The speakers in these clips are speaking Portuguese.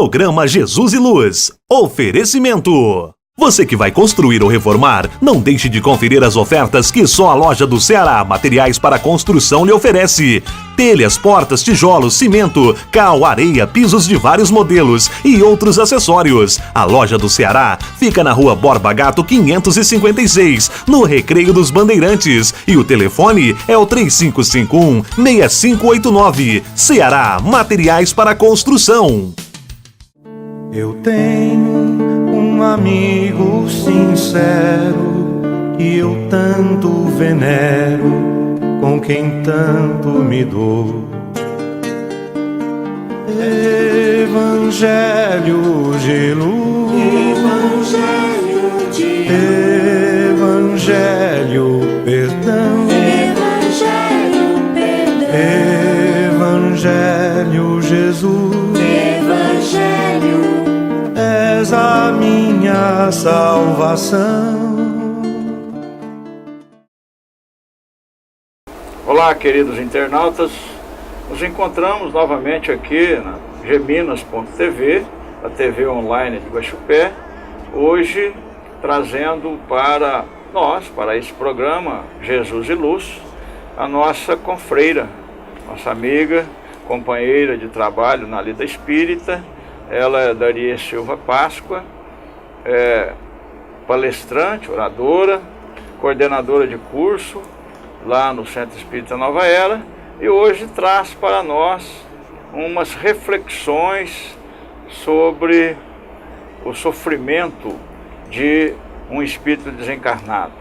Programa Jesus e Luz. Oferecimento. Você que vai construir ou reformar, não deixe de conferir as ofertas que só a Loja do Ceará Materiais para Construção lhe oferece. Telhas, portas, tijolos, cimento, cal, areia, pisos de vários modelos e outros acessórios. A Loja do Ceará fica na Rua Borba Gato 556, no Recreio dos Bandeirantes. E o telefone é o 3551-6589. Ceará Materiais para Construção. Eu tenho um amigo sincero que eu tanto venero, com quem tanto me dou. Evangelho de luz, Evangelho de luz, Evangelho perdão, Evangelho perdão, Evangelho Jesus, Evangelho és a minha salvação. Olá, queridos internautas, nos encontramos novamente aqui na geminas.tv, a TV online de Guaxupé, hoje trazendo para nós, para esse programa Jesus e Luz, a nossa confreira, nossa amiga, companheira de trabalho na lida espírita. Ela é Daria Silva Páscoa, palestrante, oradora, coordenadora de curso lá no Centro Espírita Nova Era, e hoje traz para nós umas reflexões sobre o sofrimento de um espírito desencarnado.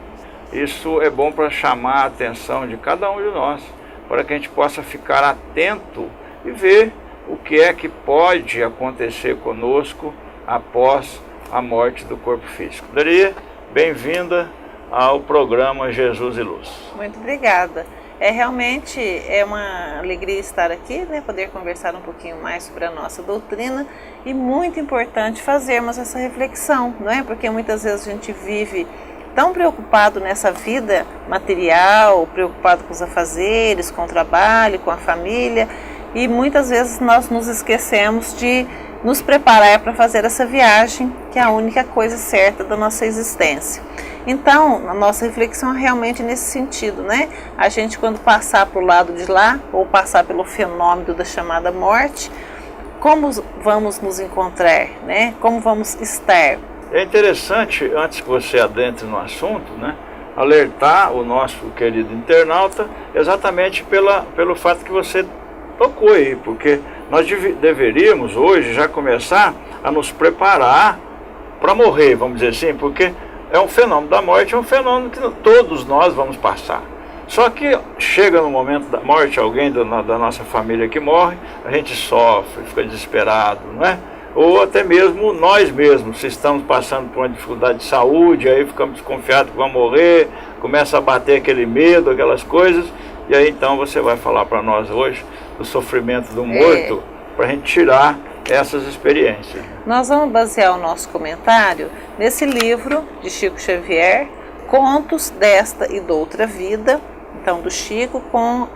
Isso é bom para chamar a atenção de cada um de nós, para que a gente possa ficar atento e ver o que é que pode acontecer conosco após a morte do corpo físico. Daria, bem-vinda ao programa Jesus e Luz. Muito obrigada. Realmente é uma alegria estar aqui, né, poder conversar um pouquinho mais sobre a nossa doutrina, e muito importante fazermos essa reflexão, não é? Porque muitas vezes a gente vive tão preocupado nessa vida material, preocupado com os afazeres, com o trabalho, com a família, e muitas vezes nós nos esquecemos de nos preparar para fazer essa viagem, que é a única coisa certa da nossa existência. Então, a nossa reflexão é realmente nesse sentido, né? A gente, quando passar para o lado de lá, ou passar pelo fenômeno da chamada morte, como vamos nos encontrar, né? Como vamos estar? É interessante, antes que você adentre no assunto, né, alertar o nosso querido internauta exatamente pelo fato que você tocou aí, porque nós deveríamos hoje já começar a nos preparar para morrer, vamos dizer assim, porque é um fenômeno da morte, é um fenômeno que todos nós vamos passar. Só que chega no momento da morte, alguém da nossa família que morre, a gente sofre, fica desesperado, não é? Ou até mesmo nós mesmos, se estamos passando por uma dificuldade de saúde, aí ficamos desconfiados que vamos morrer, começa a bater aquele medo, aquelas coisas, e aí então você vai falar para nós hoje do sofrimento do morto, para a gente tirar essas experiências. Nós vamos basear o nosso comentário nesse livro de Chico Xavier, Contos desta e Doutra Vida, então do Chico com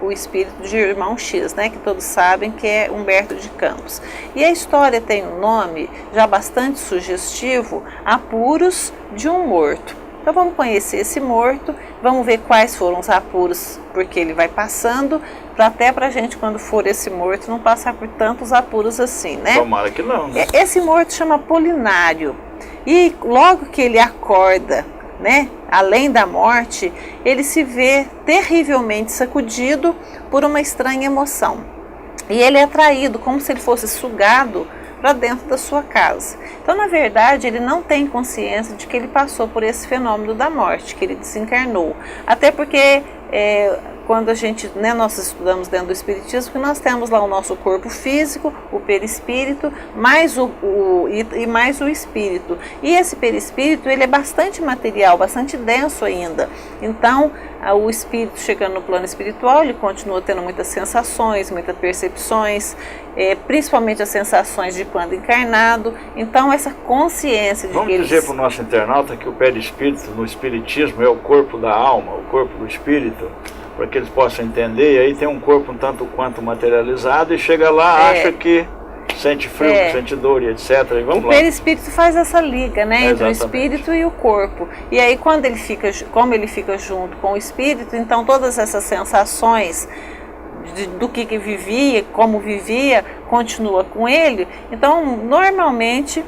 o espírito de Irmão X, né, que todos sabem que é Humberto de Campos. E a história tem um nome já bastante sugestivo, Apuros de um Morto. Então vamos conhecer esse morto, vamos ver quais foram os apuros, porque ele vai passando, até para a gente, quando for esse morto, não passar por tantos apuros assim, né? Tomara que não. Né? Esse morto chama Polinário, e logo que ele acorda, né, além da morte, ele se vê terrivelmente sacudido por uma estranha emoção. E ele é atraído, como se ele fosse sugado para dentro da sua casa. Então, na verdade, ele não tem consciência de que ele passou por esse fenômeno da morte, que ele desencarnou. Até porque quando a gente, né, nós estudamos dentro do Espiritismo, que nós temos lá o nosso corpo físico, o perispírito, mais mais o espírito. E esse perispírito, ele é bastante material, bastante denso ainda. Então, o espírito chegando no plano espiritual, ele continua tendo muitas sensações, muitas percepções, principalmente as sensações de quando encarnado. Então, essa consciência de Vamos que dizer para o nosso internauta que o perispírito no Espiritismo é o corpo da alma, o corpo do espírito, para que eles possam entender. E aí tem um corpo um tanto quanto materializado e chega lá, acha que sente frio, que sente dor e etc. E vamos o lá. perispírito faz essa liga, né, entre o Exatamente. espírito e o corpo. E aí quando ele fica, como ele fica junto com o espírito, então todas essas sensações do que vivia, como vivia, continua com ele. Então, normalmente,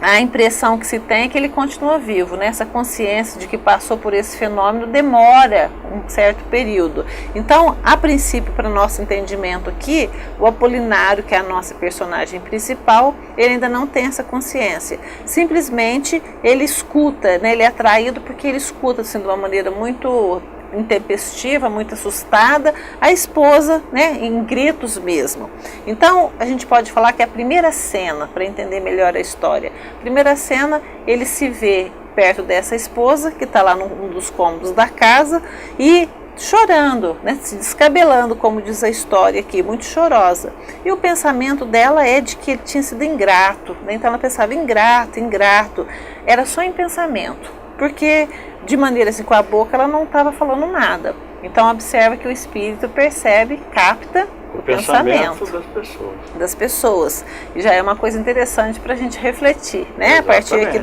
a impressão que se tem é que ele continua vivo, né? Essa consciência de que passou por esse fenômeno demora um certo período. Então, a princípio, para nosso entendimento aqui, o Apolinário, que é a nossa personagem principal, ele ainda não tem essa consciência. Simplesmente, ele escuta, né? Ele é atraído porque ele escuta assim, de uma maneira muito intempestiva, muito assustada, a esposa, né, em gritos mesmo. Então, a gente pode falar que a primeira cena, para entender melhor a história, a primeira cena, ele se vê perto dessa esposa, que está lá num dos cômodos da casa, e chorando, né, se descabelando, como diz a história aqui, muito chorosa. E o pensamento dela é de que ele tinha sido ingrato, né? Então ela pensava, ingrato, ingrato, era só em pensamento, porque de maneira assim, com a boca, ela não estava falando nada. Então observa que o espírito percebe, capta o pensamento das pessoas. E já é uma coisa interessante para a gente refletir, né? Exatamente. A partir aqui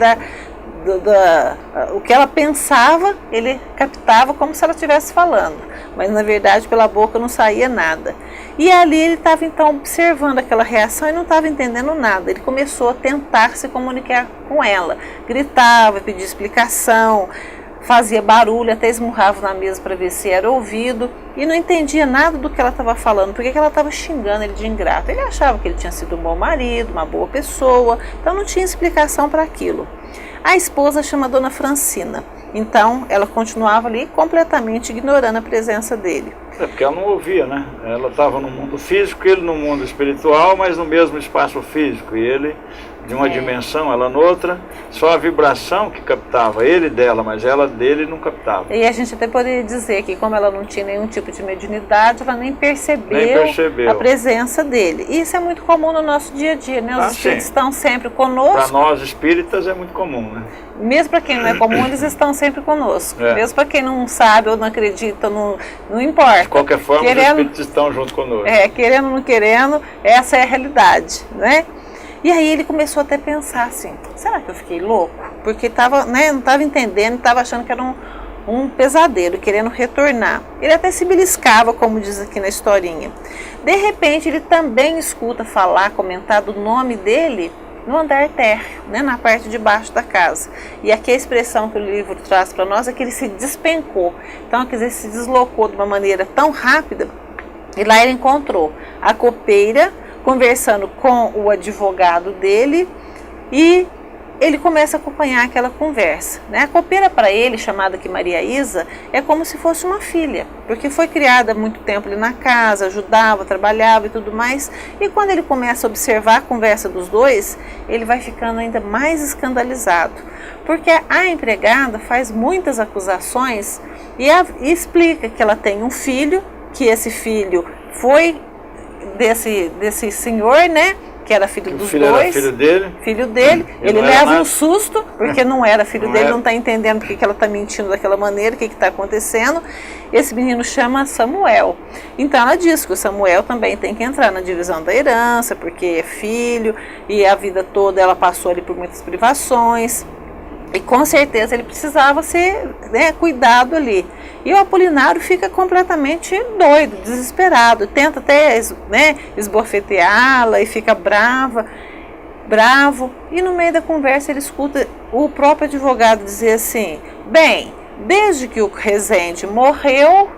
o que ela pensava, ele captava como se ela estivesse falando, mas na verdade pela boca não saía nada. E ali ele estava então observando aquela reação e não estava entendendo nada. Ele começou a tentar se comunicar com ela, gritava, pedia explicação, fazia barulho, até esmurrava na mesa para ver se era ouvido, e não entendia nada do que ela estava falando, porque ela estava xingando ele de ingrato. Ele achava que ele tinha sido um bom marido, uma boa pessoa, então não tinha explicação para aquilo. A esposa chama Dona Francina, então ela continuava ali completamente ignorando a presença dele. É porque ela não ouvia, né? Ela estava no mundo físico, ele no mundo espiritual, mas no mesmo espaço físico, e ele de uma dimensão, ela noutra, só a vibração que captava, ele dela, mas ela dele não captava. E a gente até poderia dizer que como ela não tinha nenhum tipo de mediunidade, ela nem percebeu a presença dele. E isso é muito comum no nosso dia a dia, né? Os espíritos estão sempre conosco. Para nós espíritas é muito comum, né? Mesmo para quem não é comum, eles estão sempre conosco. Mesmo para quem não sabe ou não acredita, não importa. De qualquer forma, os espíritos estão junto conosco. Querendo ou não querendo, essa é a realidade, né? E aí ele começou até a pensar assim, será que eu fiquei louco? Porque tava, né, não estava entendendo, estava achando que era um pesadelo, querendo retornar. Ele até se beliscava, como diz aqui na historinha. De repente ele também escuta falar, comentar do nome dele no andar térreo, né, na parte de baixo da casa. E aqui a expressão que o livro traz para nós é que ele se despencou. Então, quer dizer, se deslocou de uma maneira tão rápida, e lá ele encontrou a copeira conversando com o advogado dele, e ele começa a acompanhar aquela conversa, né? A copeira para ele, chamada aqui Maria Isa, é como se fosse uma filha, porque foi criada há muito tempo ali na casa, ajudava, trabalhava e tudo mais, e quando ele começa a observar a conversa dos dois, ele vai ficando ainda mais escandalizado, porque a empregada faz muitas acusações e explica que ela tem um filho, que esse filho foi desse senhor, né, que era filho dos dois. Era filho dele. Ele leva um susto, porque não era filho dele, não está entendendo porque que ela está mentindo daquela maneira, o que está acontecendo. Esse menino chama Samuel. Então ela diz que o Samuel também tem que entrar na divisão da herança, porque é filho, e a vida toda ela passou ali por muitas privações. E com certeza ele precisava ser, né, cuidado ali. E o Apolinário fica completamente doido, desesperado. Tenta até, né, esbofeteá-la e fica bravo. E no meio da conversa ele escuta o próprio advogado dizer assim, bem, desde que o Rezende morreu,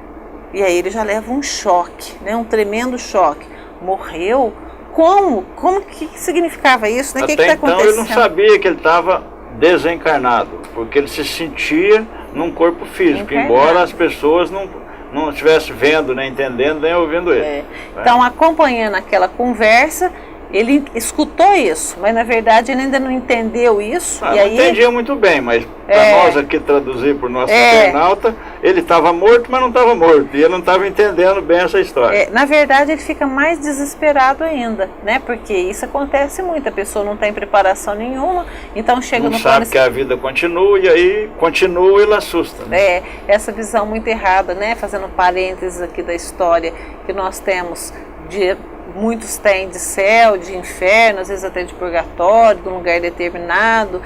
e aí ele já leva um choque, né, um tremendo choque. Morreu? Como? Como que significava isso? Né? Até que está acontecendo? então ele não sabia que ele estava desencarnado, porque ele se sentia num corpo físico, embora as pessoas não estivessem vendo, nem entendendo, nem ouvindo ele. Então, acompanhando aquela conversa, ele escutou isso, mas na verdade ele ainda não entendeu isso. Não entendia muito bem, mas para nós aqui traduzir por nosso internauta, ele estava morto, mas não estava morto, e ele não estava entendendo bem essa história. Na verdade ele fica mais desesperado ainda, né? Porque isso acontece muito, a pessoa não tem preparação nenhuma, então chega não no sabe que a vida continua, e aí continua e ele assusta. Né? Essa visão muito errada, né? Fazendo parênteses aqui da história que nós temos de muitos têm de céu, de inferno, às vezes até de purgatório, de um lugar determinado.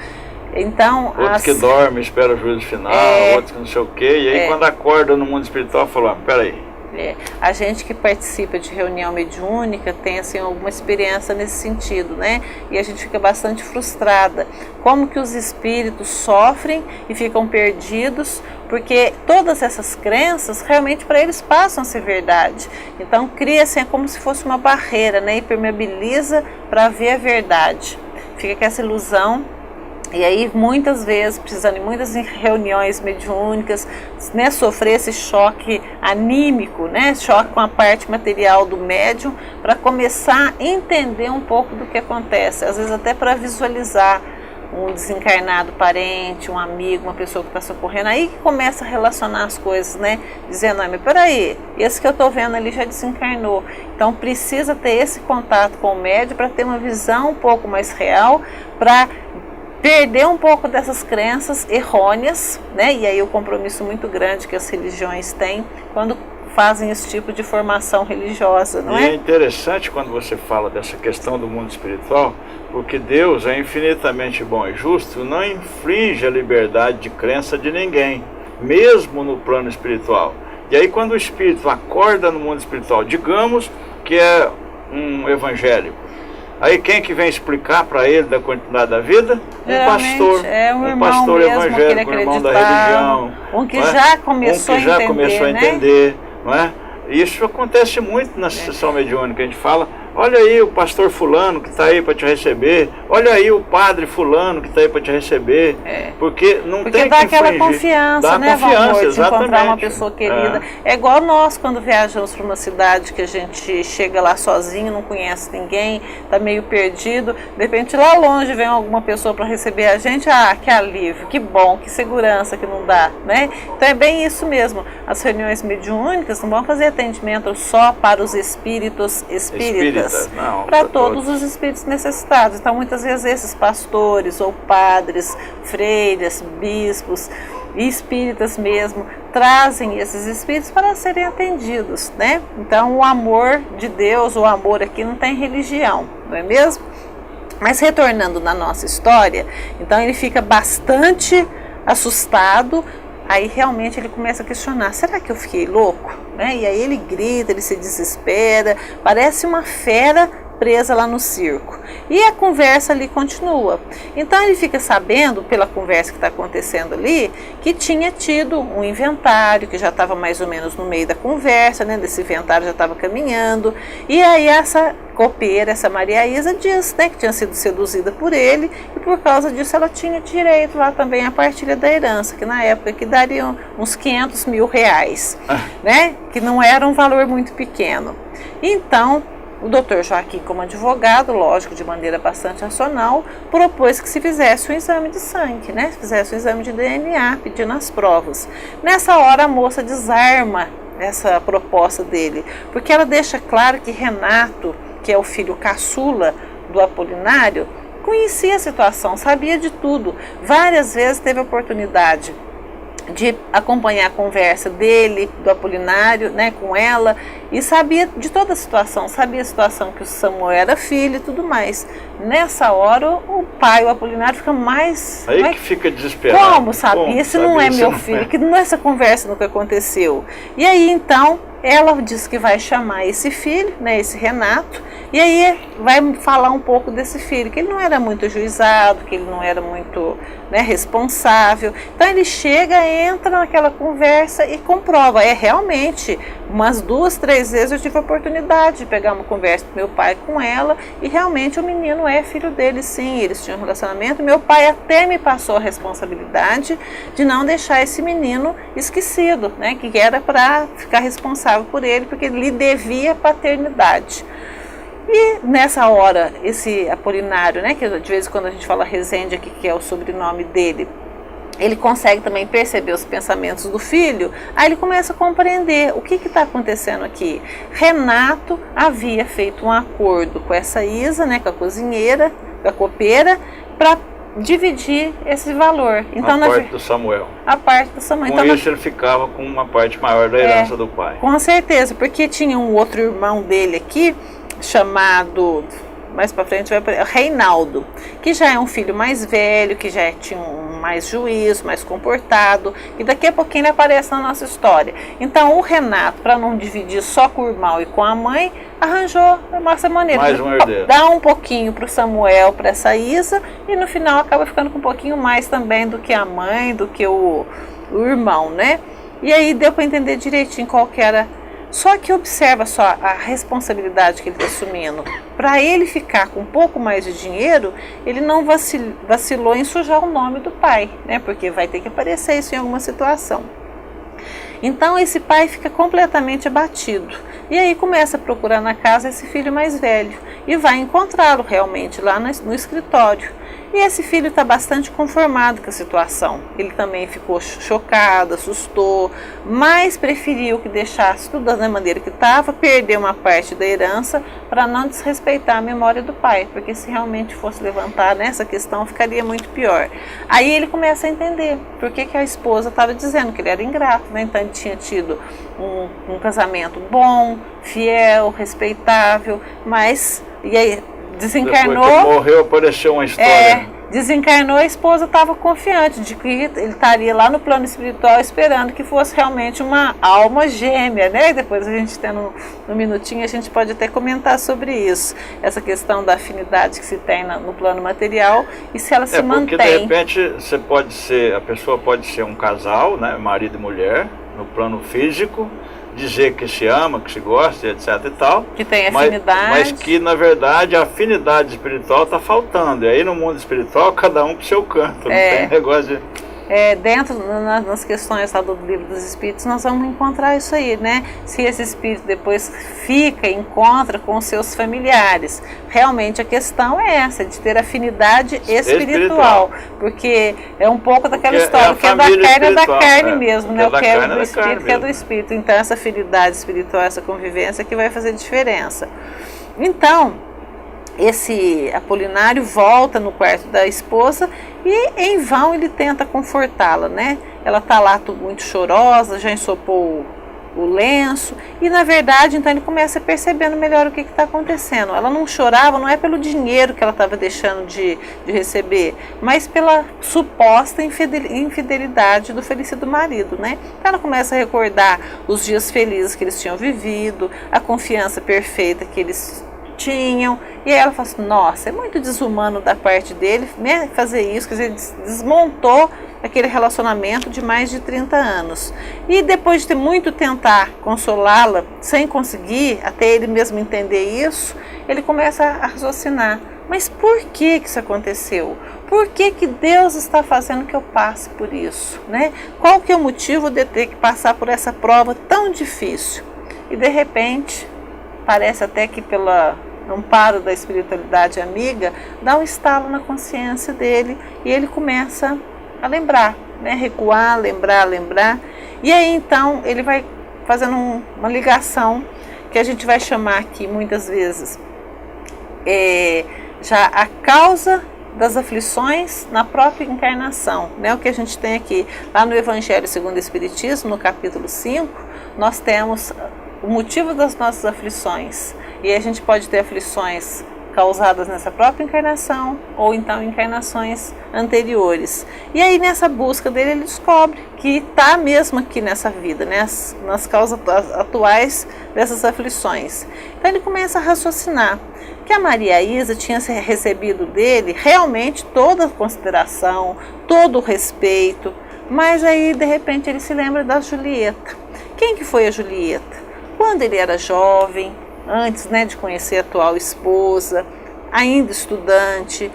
Então, outros que dormem, esperam o juízo final, outros que não sei o quê, e aí quando acorda no mundo espiritual, fala, peraí. A gente que participa de reunião mediúnica tem assim, alguma experiência nesse sentido, né? E a gente fica bastante frustrada. Como que os espíritos sofrem e ficam perdidos, porque todas essas crenças realmente para eles passam a ser verdade. Então cria-se como se fosse uma barreira, né? E permeabiliza para ver a verdade. Fica com essa ilusão. E aí, muitas vezes, precisando de muitas reuniões mediúnicas, né, sofrer esse choque anímico, né, choque com a parte material do médium, para começar a entender um pouco do que acontece, às vezes até para visualizar um desencarnado parente, um amigo, uma pessoa que está socorrendo, aí que começa a relacionar as coisas, né, dizendo, mas peraí, esse que eu estou vendo ali já desencarnou, então precisa ter esse contato com o médium para ter uma visão um pouco mais real, para perder um pouco dessas crenças errôneas, né? E aí o compromisso muito grande que as religiões têm quando fazem esse tipo de formação religiosa, não é? E é interessante quando você fala dessa questão do mundo espiritual, porque Deus é infinitamente bom e justo, não infringe a liberdade de crença de ninguém, mesmo no plano espiritual. E aí quando o espírito acorda no mundo espiritual, digamos que é um evangélico, aí quem que vem explicar para ele da continuidade da vida? Um pastor, um pastor mesmo evangélico, um irmão da religião. Um que já começou a entender, não é? Isso acontece muito na sessão mediúnica, a gente fala, olha aí o pastor fulano que está aí para te receber, olha aí o padre fulano que está aí para te receber, porque tem dá que aquela infringir. confiança, dá né, confiança, de exatamente. encontrar uma pessoa querida. É igual nós quando viajamos para uma cidade que a gente chega lá sozinho, não conhece ninguém, está meio perdido, de repente lá longe vem alguma pessoa para receber a gente, que alívio, que bom, que segurança que não dá, né? Então é bem isso mesmo, as reuniões mediúnicas não vão fazer atendimento só para os espíritas, para todos os espíritos necessitados. Então muitas vezes esses pastores ou padres, freiras, bispos e espíritas mesmo trazem esses espíritos para serem atendidos, né? Então o amor de Deus, o amor aqui não tem religião, não é mesmo? Mas retornando na nossa história, então ele fica bastante assustado. Aí realmente ele começa a questionar, será que eu fiquei louco? Né? E aí ele grita, ele se desespera, parece uma fera presa lá no circo. E a conversa ali continua. Então ele fica sabendo, pela conversa que está acontecendo ali, que tinha tido um inventário, que já estava mais ou menos no meio da conversa, né? Desse inventário já estava caminhando. E aí essa copeira, essa Maria Isa, diz, né, que tinha sido seduzida por ele, e por causa disso ela tinha direito lá também à partilha da herança, que na época que dariam uns 500 mil reais, né? Que não era um valor muito pequeno. Então o doutor Joaquim, como advogado, lógico, de maneira bastante racional, propôs que se fizesse um exame de sangue, né? Fizesse um exame de DNA, pedindo as provas. Nessa hora a moça desarma essa proposta dele, porque ela deixa claro que Renato, que é o filho caçula do Apolinário, conhecia a situação, sabia de tudo. Várias vezes teve a oportunidade de acompanhar a conversa dele, do Apolinário, né, com ela, e sabia de toda a situação, sabia a situação que o Samuel era filho e tudo mais. Nessa hora, o pai, o Apolinário, fica mais... Aí que fica desesperado. Como sabia? Esse não é meu filho, que nessa conversa nunca aconteceu. E aí, então, ela diz que vai chamar esse filho, né, esse Renato, e aí vai falar um pouco desse filho, que ele não era muito juizado, que ele não era muito, né, responsável. Então ele chega, entra naquela conversa e comprova. Realmente, umas 2, 3 vezes eu tive a oportunidade de pegar uma conversa com meu pai com ela, e realmente o menino é filho dele, sim, eles tinham um relacionamento. Meu pai até me passou a responsabilidade de não deixar esse menino esquecido, né, que era para ficar responsável por ele, porque ele lhe devia paternidade. E nessa hora, esse Apolinário, né, que de vez em quando a gente fala Rezende aqui, que é o sobrenome dele, ele consegue também perceber os pensamentos do filho. Aí ele começa a compreender o que está acontecendo aqui. Renato havia feito um acordo com essa Isa, né, com a cozinheira, com a copeira, para dividir esse valor. Então, a parte do Samuel. A parte do Samuel. Com então, isso ele ficava com uma parte maior da herança do pai. Com certeza, porque tinha um outro irmão dele aqui, chamado, mais para frente vai Reinaldo, que já é um filho mais velho, que já tinha mais juízo, mais comportado, e daqui a pouquinho ele aparece na nossa história. Então o Renato, para não dividir só com o irmão e com a mãe, arranjou essa maneira, mais um herdeiro, dá um pouquinho para o Samuel, para essa Isa, e no final acaba ficando com um pouquinho mais também do que a mãe, do que o irmão, né? E aí deu para entender direitinho qual que era. Só que observa só a responsabilidade que ele está assumindo. Para ele ficar com um pouco mais de dinheiro, ele não vacilou em sujar o nome do pai, né? Porque vai ter que aparecer isso em alguma situação. Então esse pai fica completamente abatido. E aí começa a procurar na casa esse filho mais velho. E vai encontrá-lo realmente lá no escritório. E esse filho está bastante conformado com a situação. Ele também ficou chocado, assustou, mas preferiu que deixasse tudo da maneira que estava, perder uma parte da herança para não desrespeitar a memória do pai, porque se realmente fosse levantar nessa questão ficaria muito pior. Aí ele começa a entender por que a esposa estava dizendo que ele era ingrato, né? Então ele tinha tido um casamento bom, fiel, respeitável, mas e aí desencarnou. Depois que ele morreu, apareceu uma história. Desencarnou, a esposa estava confiante de que ele estaria lá no plano espiritual esperando que fosse realmente uma alma gêmea, né? Depois a gente tem no minutinho, a gente pode até comentar sobre isso, essa questão da afinidade que se tem no plano material e se ela se mantém. Porque de repente a pessoa pode ser um casal, né? Marido e mulher, no plano físico, dizer que se ama, que se gosta, etc e tal. Que tem afinidade. Mas que, na verdade, a afinidade espiritual está faltando. E aí, no mundo espiritual, cada um pro seu canto. Não tem negócio de... Dentro, nas questões lá do livro dos espíritos, nós vamos encontrar isso aí, né? Se esse espírito depois encontra com os seus familiares. Realmente a questão é essa, de ter afinidade espiritual. Porque é um pouco daquela história que é da carne, é da carne mesmo, né? O que é do espírito, que é do espírito. Então essa afinidade espiritual, essa convivência que vai fazer diferença. Então, esse Apolinário volta no quarto da esposa e em vão ele tenta confortá-la, né? Ela está lá muito chorosa, já ensopou o lenço e na verdade então ele começa percebendo melhor o que está acontecendo. Ela não chorava, não é pelo dinheiro que ela estava deixando de receber, mas pela suposta infidelidade do falecido marido, né? Então ela começa a recordar os dias felizes que eles tinham vivido, a confiança perfeita que eles tinham, e aí ela fala assim, nossa, é muito desumano da parte dele, né, fazer isso, quer dizer, desmontou aquele relacionamento de mais de 30 anos. E depois de ter muito tentar consolá-la, sem conseguir, até ele mesmo entender isso, ele começa a raciocinar, mas por que isso aconteceu? Por que Deus está fazendo que eu passe por isso, né? Qual que é o motivo de ter que passar por essa prova tão difícil? E de repente, parece até que pelo amparo da espiritualidade amiga, dá um estalo na consciência dele e ele começa a lembrar, né? Recuar, lembrar. E aí então ele vai fazendo uma ligação que a gente vai chamar aqui muitas vezes já a causa das aflições na própria encarnação, né? O que a gente tem aqui lá no Evangelho segundo o Espiritismo, no capítulo 5, nós temos o motivo das nossas aflições. E a gente pode ter aflições causadas nessa própria encarnação ou então encarnações anteriores. E aí nessa busca dele ele descobre que está mesmo aqui nessa vida, né? Nas causas atuais dessas aflições. Então ele começa a raciocinar que a Maria Isa tinha recebido dele realmente toda a consideração, todo o respeito, mas aí de repente ele se lembra da Julieta. Quem que foi a Julieta? Quando ele era jovem, antes, né, de conhecer a atual esposa, ainda estudante,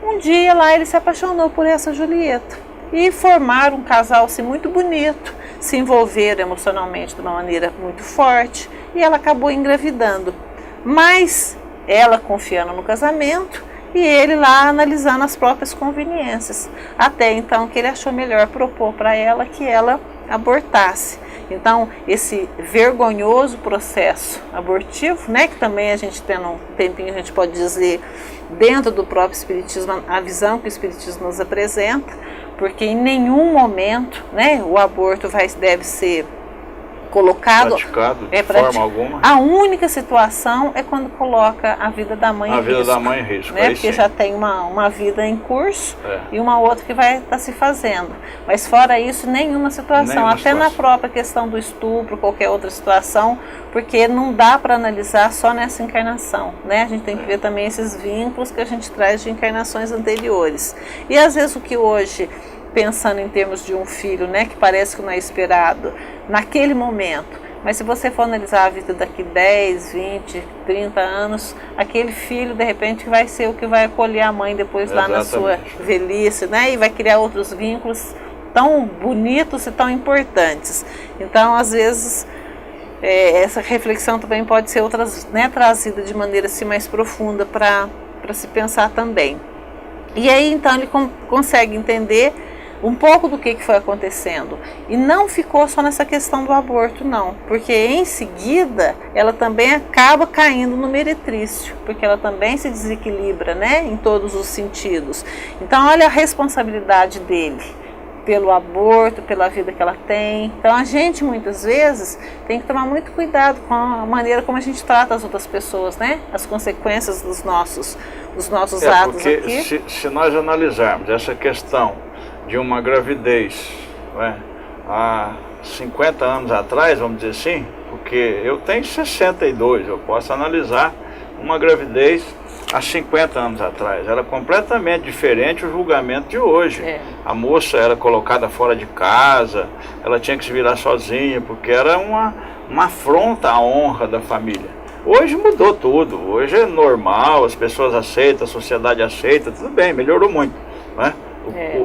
um dia lá ele se apaixonou por essa Julieta e formaram um casal assim, muito bonito, se envolveram emocionalmente de uma maneira muito forte e ela acabou engravidando. Mas ela confiando no casamento e ele lá analisando as próprias conveniências, até então que ele achou melhor propor para ela que ela abortasse. Então, esse vergonhoso processo abortivo, né, que também a gente tem um tempinho, a gente pode dizer, dentro do próprio Espiritismo, a visão que o Espiritismo nos apresenta, porque em nenhum momento, né, o aborto deve ser colocado, praticado de forma alguma. A única situação é quando coloca a vida da mãe em risco. A vida da mãe em risco, né? Porque já tem uma vida em curso e uma outra que vai estar se fazendo. Mas fora isso, nenhuma situação. Até na própria questão do estupro, qualquer outra situação, porque não dá para analisar só nessa encarnação, né? A gente tem que ver também esses vínculos que a gente traz de encarnações anteriores. E às vezes o que hoje, pensando em termos de um filho, né, que parece que não é esperado, naquele momento, mas se você for analisar a vida daqui 10, 20, 30 anos, aquele filho, de repente, vai ser o que vai acolher a mãe depois lá na sua velhice, né, e vai criar outros vínculos tão bonitos e tão importantes. Então, às vezes, essa reflexão também pode ser trazida de maneira assim, mais profunda para se pensar também. E aí, então, ele consegue entender um pouco do que foi acontecendo. E não ficou só nessa questão do aborto, não. Porque em seguida, ela também acaba caindo no meretrício. Porque ela também se desequilibra, né? Em todos os sentidos. Então, olha a responsabilidade dele. Pelo aborto, pela vida que ela tem. Então, a gente, muitas vezes, tem que tomar muito cuidado com a maneira como a gente trata as outras pessoas, né? As consequências dos nossos atos porque aqui. Se nós analisarmos essa questão de uma gravidez, né, há 50 anos atrás, vamos dizer assim, porque eu tenho 62, eu posso analisar uma gravidez há 50 anos atrás. Era completamente diferente o julgamento de hoje. A moça era colocada fora de casa, ela tinha que se virar sozinha, porque era uma afronta à honra da família. Hoje mudou tudo, hoje é normal, as pessoas aceitam, a sociedade aceita, tudo bem, melhorou muito, né?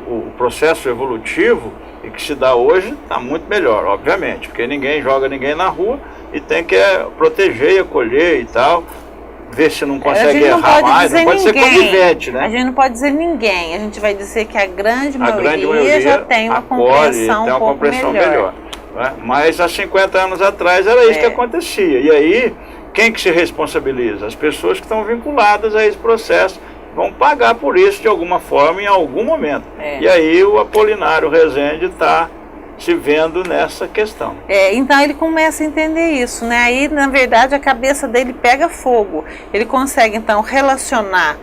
O processo evolutivo e que se dá hoje está muito melhor, obviamente, porque ninguém joga ninguém na rua e tem que proteger e acolher e tal, ver se não consegue errar mais, não pode ser conivente, né? A gente não pode dizer ninguém, a gente vai dizer que a grande maioria já tem uma compreensão um pouco melhor. Né? Mas há 50 anos atrás era isso que acontecia, e aí quem que se responsabiliza? As pessoas que estão vinculadas a esse processo vão pagar por isso de alguma forma em algum momento. E aí o Apolinário Rezende está se vendo nessa questão. Então ele começa a entender isso, né? Aí, na verdade, a cabeça dele pega fogo. Ele consegue, então, relacionar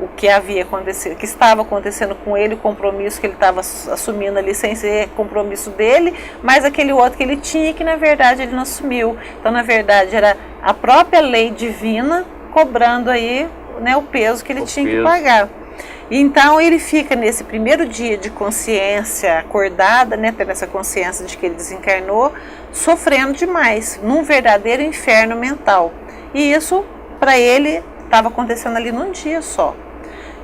o que havia acontecido, que estava acontecendo com ele, o compromisso que ele estava assumindo ali sem ser compromisso dele, mas aquele outro que ele tinha que, na verdade, ele não assumiu. Então, na verdade, era a própria lei divina cobrando aí, né, o peso que ele tinha que pagar. Então ele fica nesse primeiro dia de consciência acordada, né, tendo essa consciência de que ele desencarnou, sofrendo demais, num verdadeiro inferno mental. E isso, para ele, estava acontecendo ali num dia só.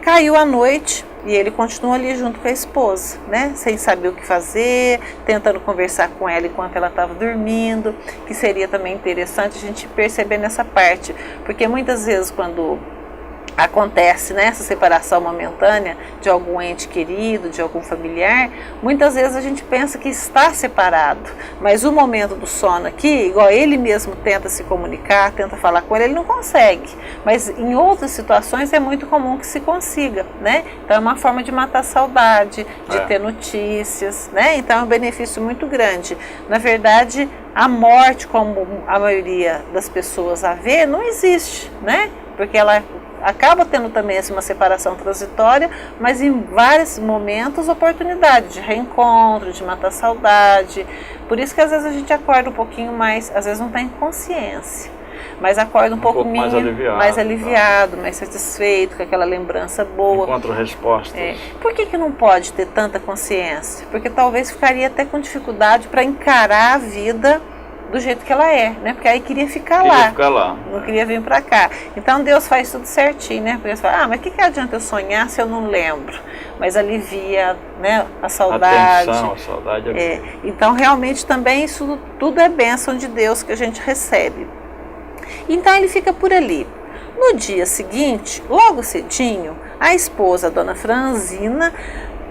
Caiu a noite e ele continua ali junto com a esposa, né, sem saber o que fazer, tentando conversar com ela enquanto ela estava dormindo, que seria também interessante a gente perceber nessa parte, porque muitas vezes quando acontece, né, essa separação momentânea de algum ente querido, de algum familiar, muitas vezes a gente pensa que está separado, mas o momento do sono aqui, igual ele mesmo tenta se comunicar, tenta falar com ele não consegue, mas em outras situações é muito comum que se consiga, né? Então é uma forma de matar a saudade, de ter notícias, né? Então é um benefício muito grande. Na verdade, a morte, como a maioria das pessoas a vê, não existe, né? Porque ela acaba tendo também assim, uma separação transitória, mas em vários momentos oportunidade de reencontro, de matar saudade. Por isso que às vezes a gente acorda um pouquinho mais, às vezes não tem consciência, mas acorda um pouco mais aliviado, mais satisfeito, com aquela lembrança boa. Encontra respostas. Por que não pode ter tanta consciência? Porque talvez ficaria até com dificuldade para encarar a vida do jeito que ela é, né? Porque aí queria ficar lá, não queria vir para cá. Então Deus faz tudo certinho, né? Porque você fala, mas o que adianta eu sonhar se eu não lembro? Mas alivia, né, a saudade. A saudade então realmente também isso tudo é bênção de Deus que a gente recebe. Então ele fica por ali. No dia seguinte, logo cedinho, a esposa, a dona Franzina,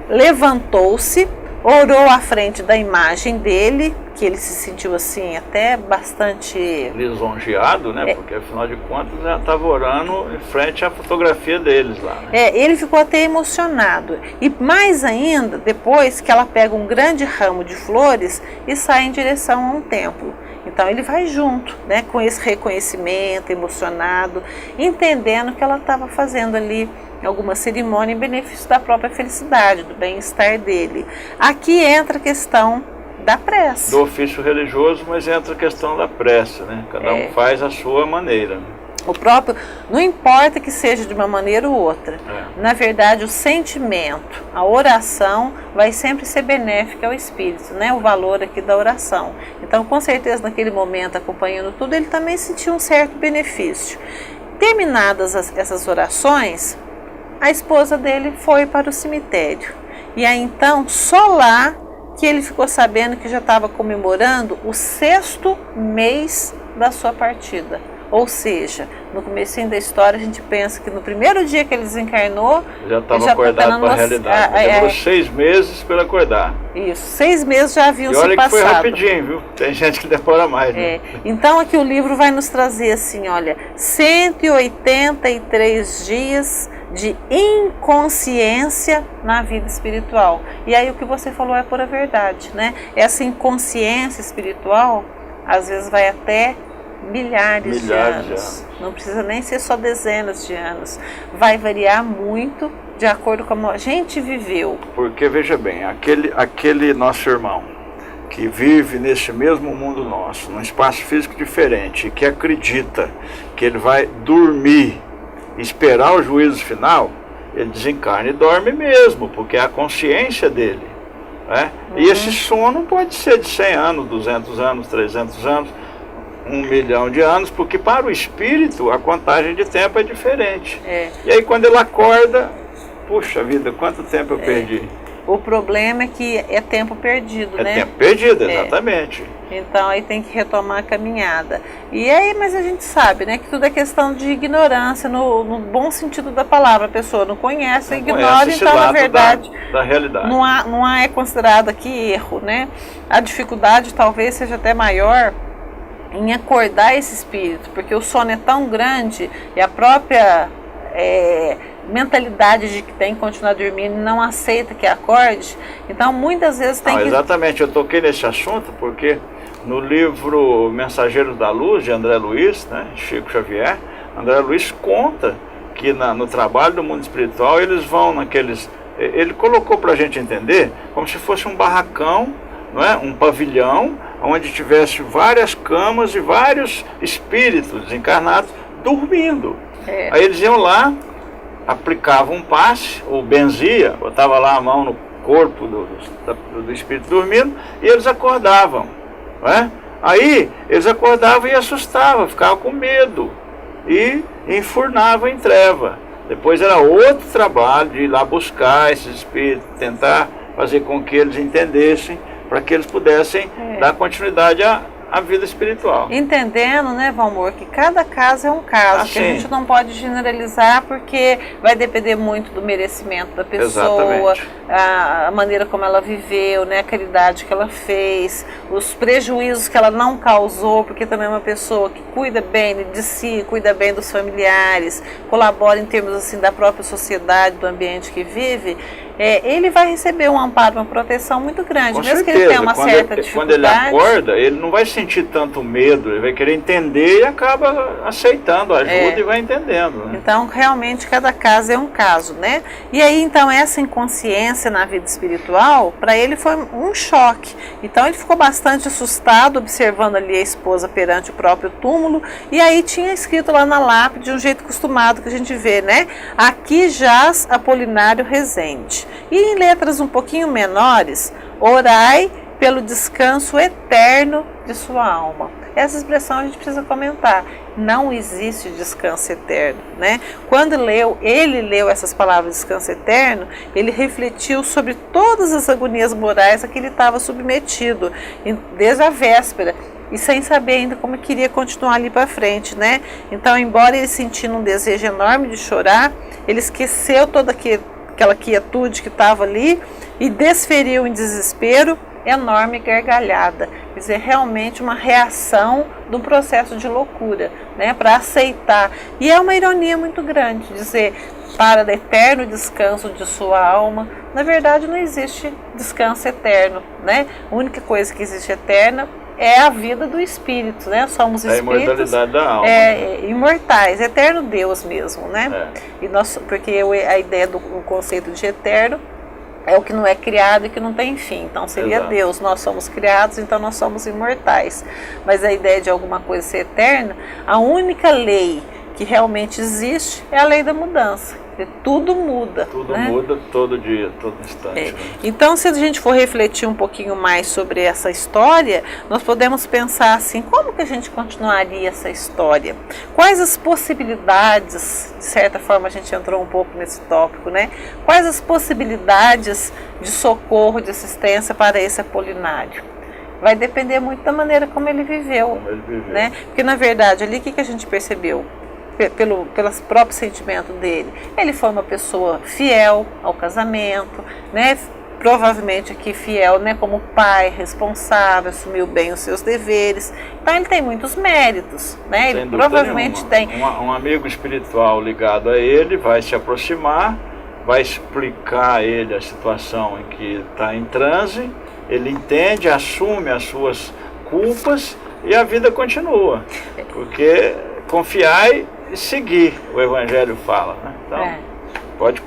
levantou-se, orou à frente da imagem dele, que ele se sentiu assim até bastante lisonjeado, né? Porque afinal de contas já estava orando em frente à fotografia deles lá, né? Ele ficou até emocionado. E mais ainda, depois que ela pega um grande ramo de flores e sai em direção a um templo. Então ele vai junto, né, com esse reconhecimento, emocionado, entendendo que ela estava fazendo ali alguma cerimônia em benefício da própria felicidade, do bem-estar dele. Aqui entra a questão da prece. Do ofício religioso, mas entra a questão da prece, né? Cada um faz a sua maneira. O próprio, não importa que seja de uma maneira ou outra, na verdade o sentimento, a oração vai sempre ser benéfica ao espírito, né? O valor aqui da oração. Então, com certeza, naquele momento, acompanhando tudo, ele também sentiu um certo benefício. Terminadas essas orações, a esposa dele foi para o cemitério. E aí então, só lá que ele ficou sabendo que já estava comemorando o 6º mês da sua partida. Ou seja, no comecinho da história a gente pensa que no primeiro dia que ele desencarnou, já estava acordado para a realidade. Demorou 6 meses para ele acordar. Isso, 6 meses já haviam se passado. E olha que foi rapidinho, viu? Tem gente que demora mais, né? Então aqui o livro vai nos trazer assim, olha, 183 dias de inconsciência na vida espiritual. E aí o que você falou é pura verdade, né? Essa inconsciência espiritual, às vezes vai até milhares de anos. Não precisa nem ser só dezenas de anos. Vai variar muito de acordo com como a gente viveu. Porque, veja bem, aquele nosso irmão que vive nesse mesmo mundo nosso, num espaço físico diferente, que acredita que ele vai dormir, esperar o juízo final, ele desencarna e dorme mesmo, porque é a consciência dele, né? E esse sono pode ser de 100 anos, 200 anos, 300 anos, 1 milhão de anos, porque para o espírito a contagem de tempo é diferente. E aí quando ele acorda, puxa vida, quanto tempo eu perdi? O problema é que é tempo perdido, né? É tempo perdido, exatamente. Então aí tem que retomar a caminhada. E aí, mas a gente sabe, né, que tudo é questão de ignorância, no bom sentido da palavra. A pessoa não conhece, ignora, então na verdade da realidade. Não é considerado aqui erro, né? A dificuldade talvez seja até maior em acordar esse espírito, porque o sono é tão grande e a própria mentalidade de que tem que continuar dormindo não aceita que acorde, então muitas vezes tem que... Exatamente, eu toquei nesse assunto porque no livro Mensageiros da Luz, de André Luiz, né, Chico Xavier, André Luiz conta que no trabalho do mundo espiritual eles vão naqueles... Ele colocou para a gente entender como se fosse um barracão, não é? Um pavilhão, onde tivesse várias camas e vários espíritos encarnados dormindo. Aí eles iam lá, aplicavam um passe, ou benzia, botava lá a mão no corpo do espírito dormindo, e eles acordavam, não é? Aí eles acordavam e assustavam, ficavam com medo, e enfurnavam em treva. Depois era outro trabalho de ir lá buscar esses espíritos, tentar fazer com que eles entendessem, para que eles pudessem dar continuidade à vida espiritual. Entendendo, né, Valmor, que cada caso é um caso, que a gente não pode generalizar, porque vai depender muito do merecimento da pessoa, a maneira como ela viveu, né, a caridade que ela fez, os prejuízos que ela não causou, porque também é uma pessoa que cuida bem de si, cuida bem dos familiares, colabora em termos assim da própria sociedade, do ambiente que vive. Ele vai receber um amparo, uma proteção muito grande, com mesmo certeza. Que ele tenha uma certa dificuldade. Quando ele acorda, ele não vai sentir tanto medo, ele vai querer entender e acaba aceitando a ajuda e vai entendendo, né? Então, realmente, cada caso é um caso, né? E aí, então, essa inconsciência na vida espiritual, para ele foi um choque. Então, ele ficou bastante assustado, observando ali a esposa perante o próprio túmulo, e aí tinha escrito lá na lápide, de um jeito acostumado que a gente vê, né? Aqui jaz Apolinário Rezende. E em letras um pouquinho menores, orai pelo descanso eterno de sua alma. Essa expressão a gente precisa comentar. Não existe descanso eterno, né? Quando ele leu essas palavras descanso eterno, ele refletiu sobre todas as agonias morais a que ele estava submetido, desde a véspera, e sem saber ainda como queria continuar ali para frente, né? Então, embora ele sentindo um desejo enorme de chorar, ele esqueceu toda aquela quietude que estava ali e desferiu em desespero enorme gargalhada. Quer dizer, realmente uma reação de um processo de loucura, né, para aceitar. E é uma ironia muito grande dizer, para o eterno descanso de sua alma. Na verdade, não existe descanso eterno, né? A única coisa que existe eterna é a vida do espírito, né? Somos espíritos. A imortalidade da alma. Imortais, eterno Deus mesmo, né? E porque a ideia do conceito de eterno é o que não é criado e que não tem fim. Então seria Exato. Deus, nós somos criados, então nós somos imortais. Mas a ideia de alguma coisa ser eterna, a única lei que realmente existe é a lei da mudança. Tudo muda. Tudo né? muda todo dia, todo instante. Né? Então, se a gente for refletir um pouquinho mais sobre essa história, nós podemos pensar assim, como que a gente continuaria essa história? Quais as possibilidades, de certa forma a gente entrou um pouco nesse tópico, né? Quais as possibilidades de socorro, de assistência para esse Apolinário? Vai depender muito da maneira como ele viveu. Né? Porque, na verdade, ali o que a gente percebeu? Pelo próprio sentimento dele, ele foi uma pessoa fiel ao casamento, né? Provavelmente aqui fiel, né? Como pai, responsável, assumiu bem os seus deveres. Então ele tem muitos méritos, né? Ele provavelmente tem. Um amigo espiritual ligado a ele vai se aproximar, vai explicar a ele a situação em que está em transe, ele entende, assume as suas culpas e a vida continua, porque confiai e seguir, o Evangelho fala. Né? Então, pode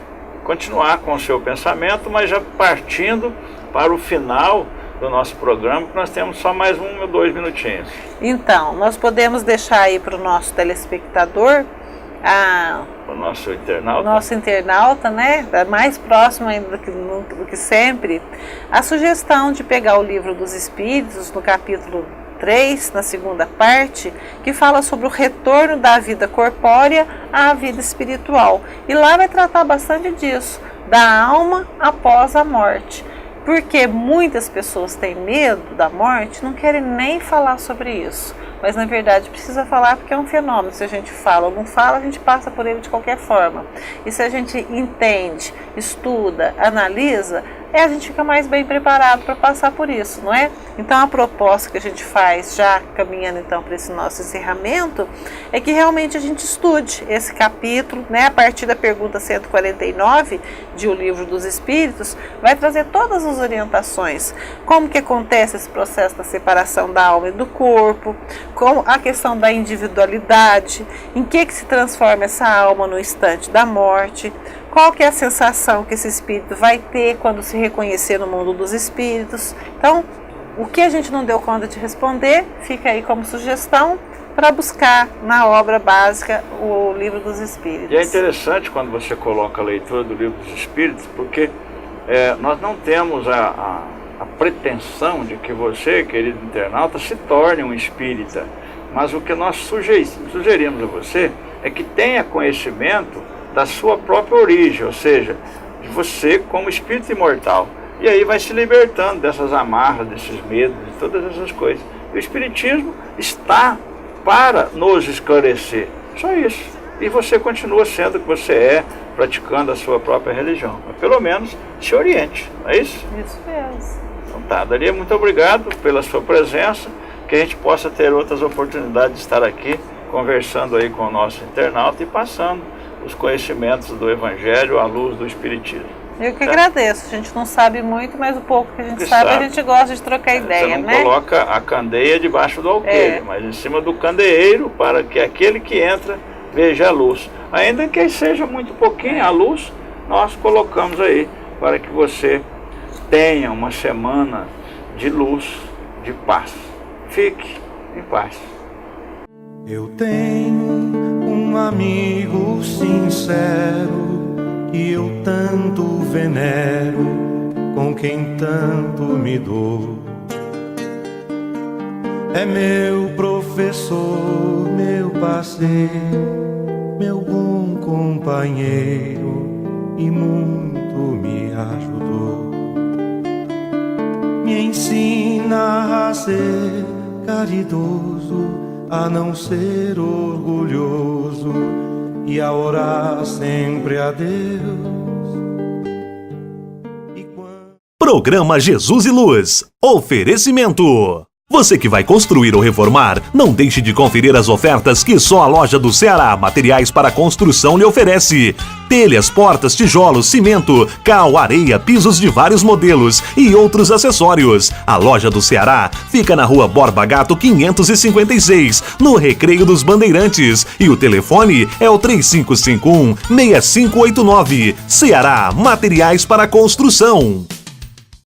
continuar com o seu pensamento, mas já partindo para o final do nosso programa, que nós temos só mais 1 ou 2 minutinhos. Então, nós podemos deixar aí para o nosso telespectador, o nosso internauta. Nosso internauta, né? Mais próximo ainda do que sempre, a sugestão de pegar o Livro dos Espíritos, no capítulo 3, na segunda parte, que fala sobre o retorno da vida corpórea à vida espiritual. E lá vai tratar bastante disso, da alma após a morte. Porque muitas pessoas têm medo da morte, não querem nem falar sobre isso. Mas na verdade precisa falar porque é um fenômeno. Se a gente fala ou não fala, a gente passa por ele de qualquer forma. E se a gente entende, estuda, analisa, a gente fica mais bem preparado para passar por isso, não é? Então a proposta que a gente faz, já caminhando então para esse nosso encerramento, é que realmente a gente estude esse capítulo, né? A partir da pergunta 149 de O Livro dos Espíritos, vai trazer todas as orientações, como que acontece esse processo da separação da alma e do corpo, como a questão da individualidade, em que se transforma essa alma no instante da morte, qual que é a sensação que esse espírito vai ter quando se reconhecer no mundo dos espíritos. Então, o que a gente não deu conta de responder, fica aí como sugestão para buscar na obra básica o Livro dos Espíritos. E é interessante quando você coloca a leitura do Livro dos Espíritos, porque nós não temos a pretensão de que você, querido internauta, se torne um espírita. Mas o que nós sugerimos a você é que tenha conhecimento da sua própria origem, ou seja, de você como espírito imortal. E aí vai se libertando dessas amarras, desses medos, de todas essas coisas. E o Espiritismo está para nos esclarecer. Só isso. E você continua sendo o que você é, praticando a sua própria religião. Mas pelo menos se oriente, não é isso? Isso mesmo. Então tá, Daria, muito obrigado pela sua presença, que a gente possa ter outras oportunidades de estar aqui conversando aí com o nosso internauta e passando os conhecimentos do Evangelho à luz do Espiritismo. Eu que agradeço. A gente não sabe muito, mas o pouco que a gente sabe, a gente gosta de trocar ideia, né? Você não né? coloca a candeia debaixo do alqueire, mas em cima do candeeiro, para que aquele que entra veja a luz. Ainda que seja muito pouquinho a luz, nós colocamos aí para que você tenha uma semana de luz, de paz. Fique em paz. Eu tenho um amigo sincero que eu tanto venero, com quem tanto me dou. É meu professor, meu parceiro, meu bom companheiro e muito me ajudou. Me ensina a ser caridoso, a não ser orgulhoso e a orar sempre a Deus. Programa Jesus e Luz. Oferecimento. Você que vai construir ou reformar, não deixe de conferir as ofertas que só a loja do Ceará Materiais para Construção lhe oferece. Telhas, portas, tijolos, cimento, cal, areia, pisos de vários modelos e outros acessórios. A loja do Ceará fica na Rua Borba Gato 556, no Recreio dos Bandeirantes. E o telefone é o 3551-6589. Ceará Materiais para Construção.